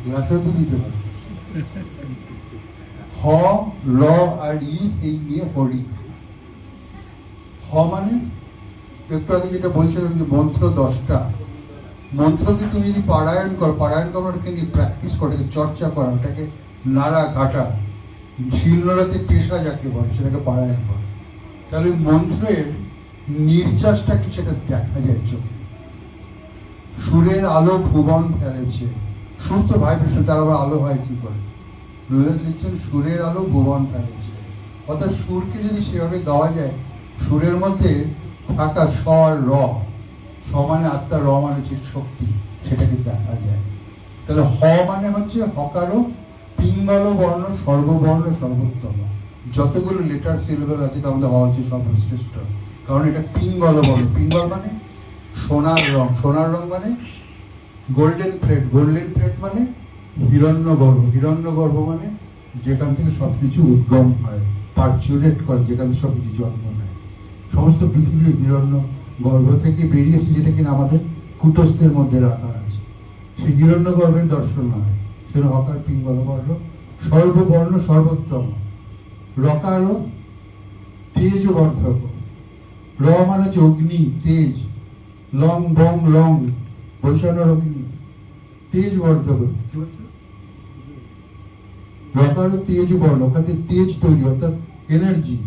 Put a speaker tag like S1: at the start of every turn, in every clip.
S1: গ্লাসেও তো দিতে পারে। হ, র আর ই, এই নিয়ে হরি। হ মানে একটু আগে যেটা বলছিলাম যে মন্ত্র 10টা মন্ত্রকে তুমি যদি পারায়ণ করো, পারায়ণ করাটাকে নিয়ে প্র্যাকটিস করে, চর্চা করা, ওটাকে নাড়া ঘাটা, শিল নোড়াতে পেশা যাকে বলে সেটাকে পারায়ণ করে, তাহলে মন্ত্রের নির্যাসটা কি সেটা দেখা যায় চোখে। সুরের আলো ভুবন ফেলেছে, সুর তো ভাইব্রেশন, তার আবার আলো হয় কি করে? রবীন্দ্রনাথ লিখছেন সুরের আলো ভুবন ফেলেছে। অর্থাৎ সুরকে যদি সেভাবে গাওয়া যায়, সুরের মধ্যে থাকা স্বর র, স মানে আত্মা, র মানে হচ্ছে শক্তি, সেটাকে দেখা যায়। তাহলে হ মানে হচ্ছে হকারও পিঙ্গল বর্ণ, সর্ববর্ণ সর্বোত্তম। যতগুলো লেটার সিলেবল আছে তার মধ্যে হ হচ্ছে সর্বশ্রেষ্ঠ, কারণ এটা পিঙ্গল বর্ণ। পিঙ্গল মানে সোনার রং, সোনার রং মানে গোল্ডেন থ্রেড, গোল্ডেন থ্রেড মানে হিরণ্যগর্ভ, হিরণ্যগর্ভ মানে যেখান থেকে সবকিছু উদ্গম হয়, পার্চুরেট করে, যেখান থেকে সবকিছু জন্ম নেয়। সমস্ত পৃথিবীর হিরণ্য গর্ভ থেকে বেরিয়েছে, যেটা কিনা আমাদের কুটস্থের মধ্যে রাখা আছে। সেই হিরণ্য গর্ভের দর্শন হয়, সেটা হকার পিঙ্গল বর্ণ, সর্ববর্ণ সর্বোত্তম। রকার তেজ বর্ধক, র মানে হচ্ছে অগ্নি তেজ, লং বং লং বৈষাণর অগ্নি, তেজ বর্ধক। কি বলছো? রকার তেজ বর্ণ, ওখান থেকে তেজ তৈরি, অর্থাৎ energy,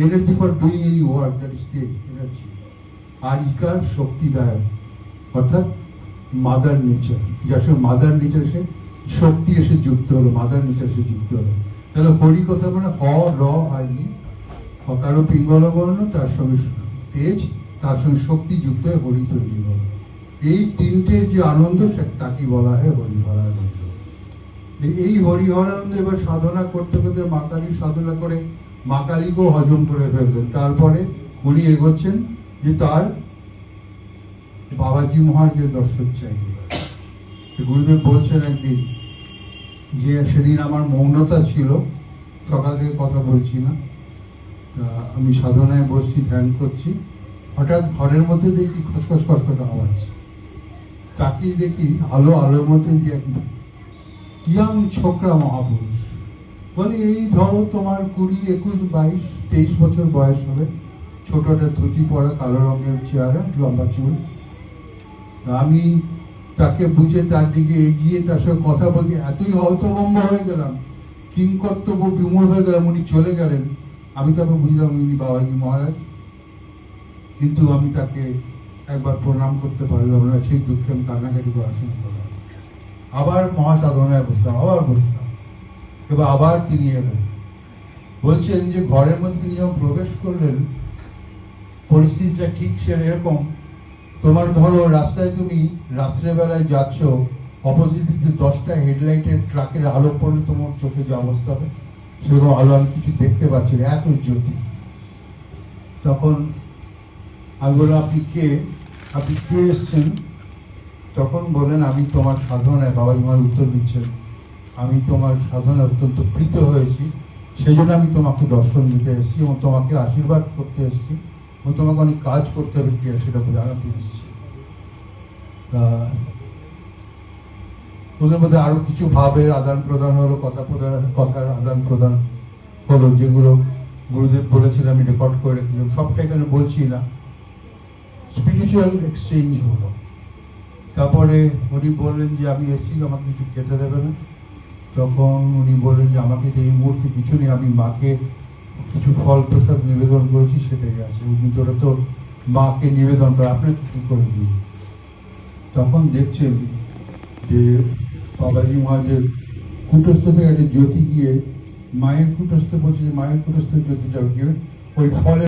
S1: energy for doing any work, that is তেজ, এনার্জি। আর ইকার শক্তিদায়ক, অর্থাৎ মাদার নেচার, যার সঙ্গে মাদার নেচার এসে শক্তি এসে যুক্ত হলো, মাদার নেচার এসে যুক্ত হলো। তাহলে হরি কথা মানে হ, র আর ই, হকার পিঙ্গল বর্ণ, তার সঙ্গে তেজ, তার সঙ্গে শক্তি যুক্ত হয়ে হরি তৈরি হলো। এই তিনটের যে আনন্দ, তাকে বলা হয় হরিহরানন্দ। এই হরিহরানন্দ এবার সাধনা করতে করতে মা কালীর সাধনা করে মা কালীকেও হজম করে ফেললেন। তারপরে উনি এগোচ্ছেন যে তার বাবাজি মহারাজের দর্শন চাই। গুরুদেব বলছেন একদিন যে সেদিন আমার মৌনতা ছিল, সকাল থেকে কথা বলছি না, আমি সাধনায় বসছি, ধ্যান করছি, হঠাৎ ঘরের মধ্যে দেখি খসখস খসখস আওয়াজ, তাকিয়ে দেখি আলোর মধ্যে যে এক ইয়াং ছোকরা মহাপুরুষ বলে, এই ধরো তোমার 20, 21, 22, 23 বছর বয়স হবে, ছোট একটা ধুতি পরা, কালো রঙের চেহারা, লম্বা চুল। আমি তাকে বুঝে তার দিকে এগিয়ে তার সঙ্গে কথা বলতে এতই হতভম্ব হয়ে গেলাম, কিংকর্তব্য বিমূঢ় হয়ে গেলাম। উনি চলে গেলেন, আমি তাকে বুঝলাম উনি বাবাজি মহারাজ, কিন্তু আমি তাকে একবার প্রণাম করতে পারলাম না, সেই দুঃখে আমি কান্নাকাটি করে আসনে করলাম। আবার মহাসাধনায় বসলাম, আবার বসলাম, এবার আবার তিনি এলেন। বলছেন যে ঘরের মধ্যে তিনি যখন প্রবেশ করলেন, পরিস্থিতিটা ঠিক এরকম, তোমার ধরো রাস্তায় তুমি রাত্রেবেলায় যাচ্ছ, অপোজিট দিকে 10টা হেডলাইটের ট্রাকের আলো পড়লে তোমার চোখে যে অবস্থা হবে, সেরকম আলো আমি কিছু দেখতে পাচ্ছি না, এত জ্যোতি। তখন আমি বললাম, আপনি কে এসছেন? তখন বলেন, আমি তোমার সাধনায়, বাবাজি মহারাজ উত্তর দিচ্ছেন, আমি তোমার সাধনায় অত্যন্ত প্রীত হয়েছি, সেই জন্য আমি তোমাকে দর্শন দিতে এসেছি এবং তোমাকে আশীর্বাদ করতে এসেছি, এবং তোমাকে অনেক কাজ করতে হবে কি সেটা জানাতে এসেছি। ওদের মধ্যে আরো কিছু ভাবের আদান প্রদান হলো, কথার আদান প্রদান হলো, যেগুলো গুরুদেব বলেছিলেন আমি রেকর্ড করে রেখেছিলাম, সবটা এখানে বলছি না। স্পিরিচুয়াল এক্সচেঞ্জ হলো। তারপরে উনি বললেন যে আমি এসেছি, আমাকে কিছু খেতে দেবে না? তখন উনি বললেন যে আমাকে এই মুহূর্তে কিছু নেই, আমি মাকে কিছু ফল প্রসাদ নিবেদন করেছি, সেটাই আছে, কিন্তু ওটা তো মাকে নিবেদন করে, আপনাকে কি করে দিই? তখন দেখছেন যে বাবাজি মহারাজের কুটস্থ থেকে একটা জ্যোতি গিয়ে মায়ের কুটস্থে পৌঁছে, মায়ের কুটস্থের জ্যোতিটা গিয়ে ওই ফলের